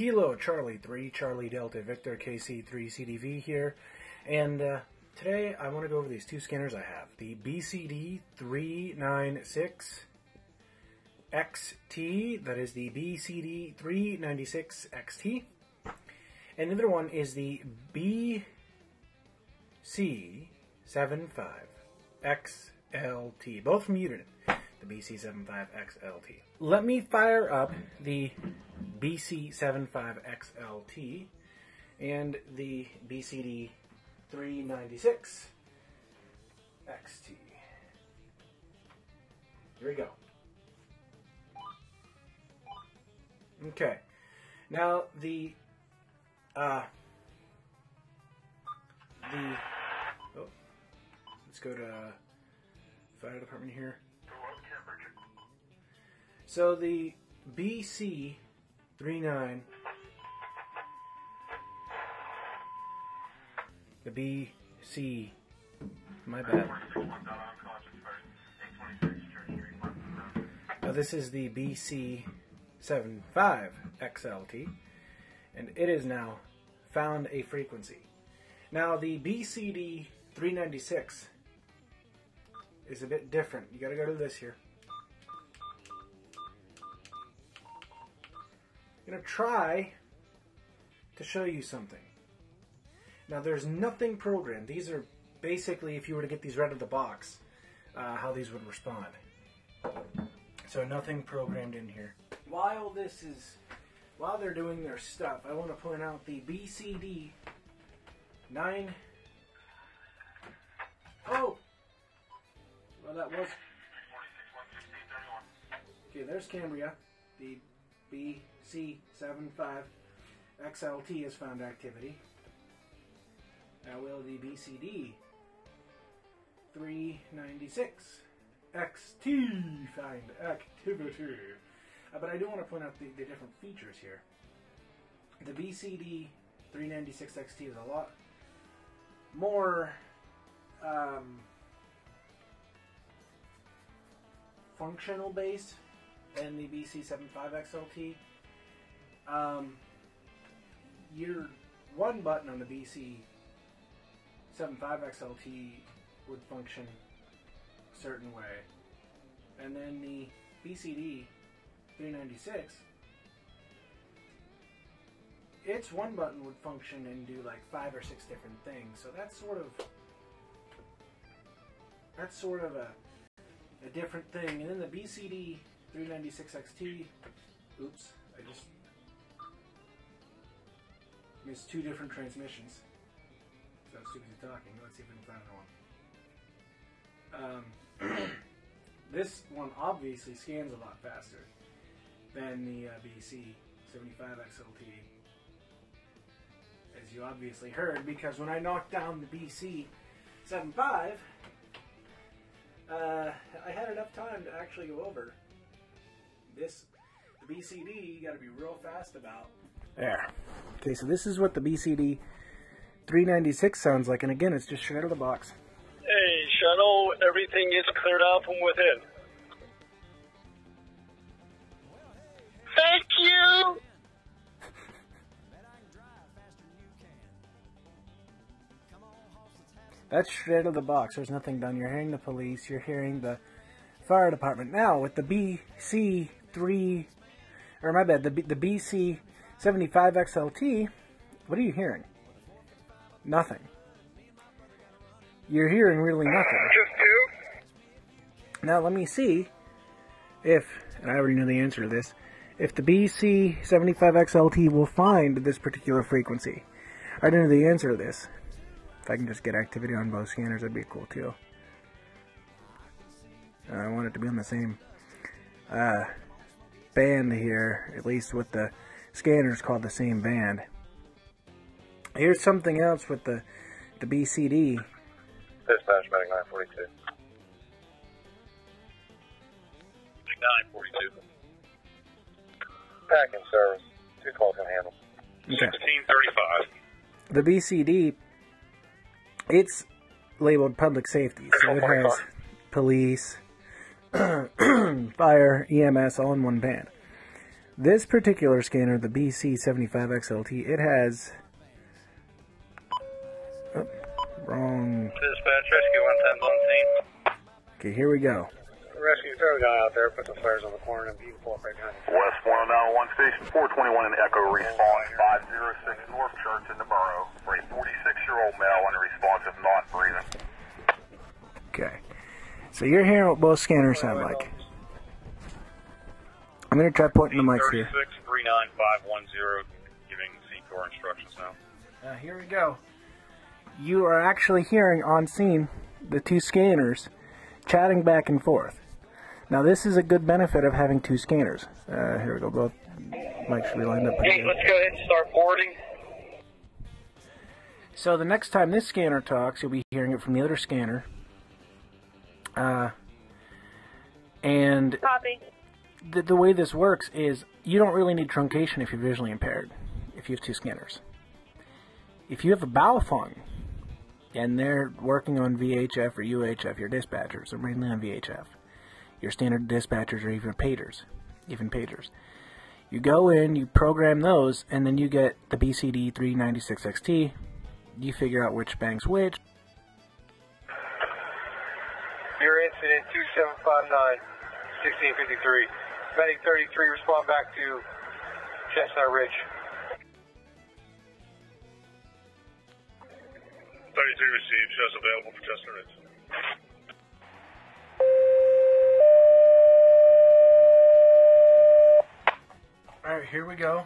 Kilo Charlie 3, Charlie Delta Victor KC3 CDV here, and today I want to go over these two scanners I have. The BCD396XT, that is the BCD396XT, and the other one is the BC75XLT, both from Unit. The BC75XLT. Let me fire up the BC75XLT and the BCD396XT. Here we go. Okay. Now let's go to fire department here. So the BC39, the BC, my bad. Now this is the BC75XLT, and it has now found a frequency. Now the BCD396 is a bit different. You gotta go to this here. I'm going to try to show you something. Now there's nothing programmed. These are basically, if you were to get these right out of the box, how these would respond. So nothing programmed in here. While they're doing their stuff, I want to point out the BCD9. Oh! Well, that was... Okay, there's Cambria. The BC75XLT has found activity. Now will the BCD396XT find activity? But I do want to point out the different features here. The BCD396XT is a lot more functional based than the BC75XLT. Your one button on the BC75XLT would function a certain way, and then the BCD396, its one button would function and do like 5 or 6 different things. So that's sort of a different thing. And then the BCD396XT, oops, I just missed 2 different transmissions. So I'm stupid talking. Let's see if we can find another one. This one obviously scans a lot faster than the BC75XLT, as you obviously heard, because when I knocked down the BC75, I had enough time to actually go over this. The BCD you got to be real fast about. There. Okay, so this is what the BCD396 sounds like, and again, it's just straight out of the box. Hey, Shuttle, everything is cleared out from within. Thank you! That's straight out of the box. There's nothing done. You're hearing the police. You're hearing the fire department. Now, with the BC3, or my bad, the BC75XLT, what are you hearing? Nothing. You're hearing really nothing. Just 2? Now, let me see if, and I already know the answer to this, if the BC75XLT will find this particular frequency. I don't know the answer to this. If I can just get activity on both scanners, that'd be cool too. I want it to be on the same band here, at least with the scanners called the same band. Here's something else with the BCD. Dispatch medic 942. 942. Packing service. 2 calls can handle. Okay. 1635. The BCD, it's labeled public safety, so it has police, fire, EMS, all in one band. This particular scanner, the BC75XLT, it has... Oh, wrong. Dispatch, rescue 110's on scene. Okay, here we go. Rescue, throw a guy out there, put the flares on the corner, and you can pull up right behind you. West 1091 Station 421 in Echo, respawn 506 North Church in the borough for a 46-year-old male unresponsive, not breathing. Okay, so you're hearing what both scanners sound like. I'm going to try pointing the mics here. 39510, giving C-Corps instructions now. Here we go. You are actually hearing on scene the two scanners chatting back and forth. Now this is a good benefit of having two scanners. Here we go, both mics should be lined up. Hey, let's go ahead and start forwarding. So the next time this scanner talks, you'll be hearing it from the other scanner. And Copy. the way this works is you don't really need truncation if you're visually impaired, if you have two scanners. If you have a bowphone, and they're working on VHF or UHF, your dispatchers are mainly on VHF. Your standard dispatchers are even pagers. You go in, you program those, and then you get the BCD396XT. You figure out which bank's which. Your incident 2759, 1653. Medic 33, respond back to Chestnut Ridge. 33 received, shows available for Chestnut Ridge. Alright, here we go.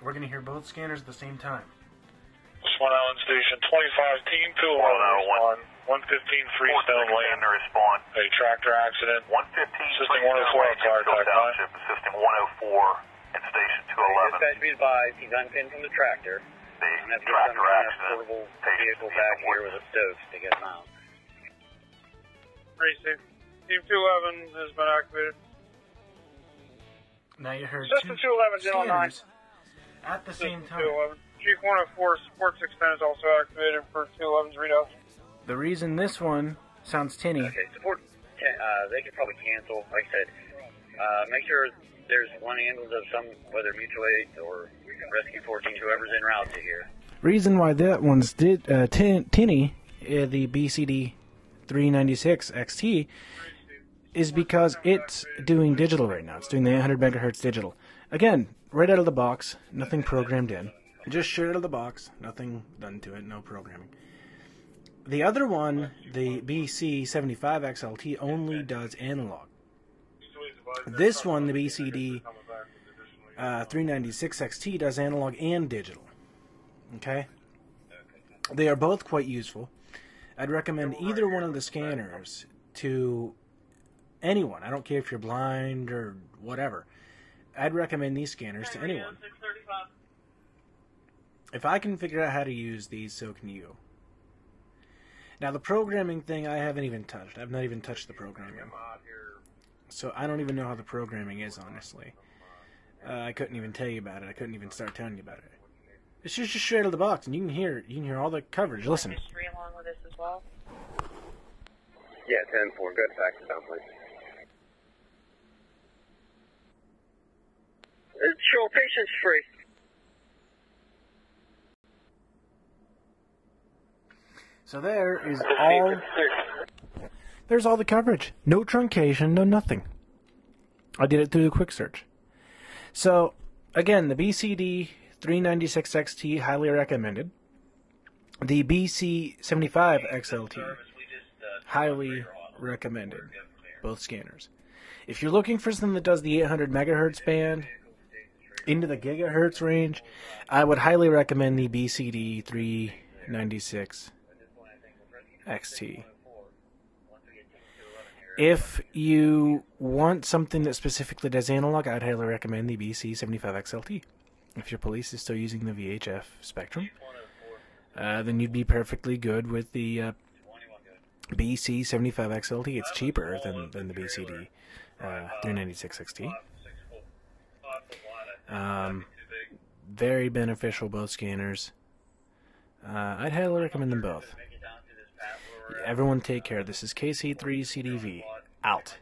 We're going to hear both scanners at the same time. Swan Island Station 25, Team 201, 115 Freestone Lane to respond. A tractor accident. 115 Assisting 104 on fire attack. Assisting 104 in Station 211. Dispatch be advised, he's unpinned from the tractor. The That's tractor a accident. portable vehicle back here with a stove to get him out. Receive. Team 211 has been activated. Now you heard System two 211 is on 9. scanners at the same System time. 211. Chief 104 support 610 is also activated for 211's readout. The reason this one sounds tinny. Okay, support, they could probably cancel. Like I said, make sure there's one ambulance of some, whether mutual aid or Rescue 14, whoever's en route to here. Reason why that one's tinny, the BCD396XT, is because it's doing digital right now. It's doing the 800 megahertz digital. Again, right out of the box, nothing programmed in. Just straight out of the box, nothing done to it, no programming. The other one, the BC75XLT, only does analog. This one, the BCD396XT, does analog and digital. Okay? They are both quite useful. I'd recommend either one of the scanners to anyone. I don't care if you're blind or whatever. I'd recommend these scanners to anyone. If I can figure out how to use these, so can you. Now, the programming thing I haven't even touched. I've not even touched the programming. So I don't even know how the programming is, honestly. I couldn't even tell you about it. I couldn't even start telling you about it. It's just straight out of the box, and you can hear all the coverage. Listen. History along with this as well. Yeah, 10-4. Good fax down, please. Show patients free. So there's all the coverage. No truncation, no nothing. I did it through the quick search. So, again, the BCD396XT, highly recommended. The BC75XLT, highly recommended. Both scanners. If you're looking for something that does the 800 megahertz band into the gigahertz range, I would highly recommend the BCD396XT. If you want something that specifically does analog, I'd highly recommend the BC75XLT. If your police is still using the VHF spectrum, then you'd be perfectly good with the BC75XLT. It's cheaper than the BCD 396XT. Very beneficial, both scanners. I'd highly recommend them both. Everyone take care. This is KC3CDV. Out.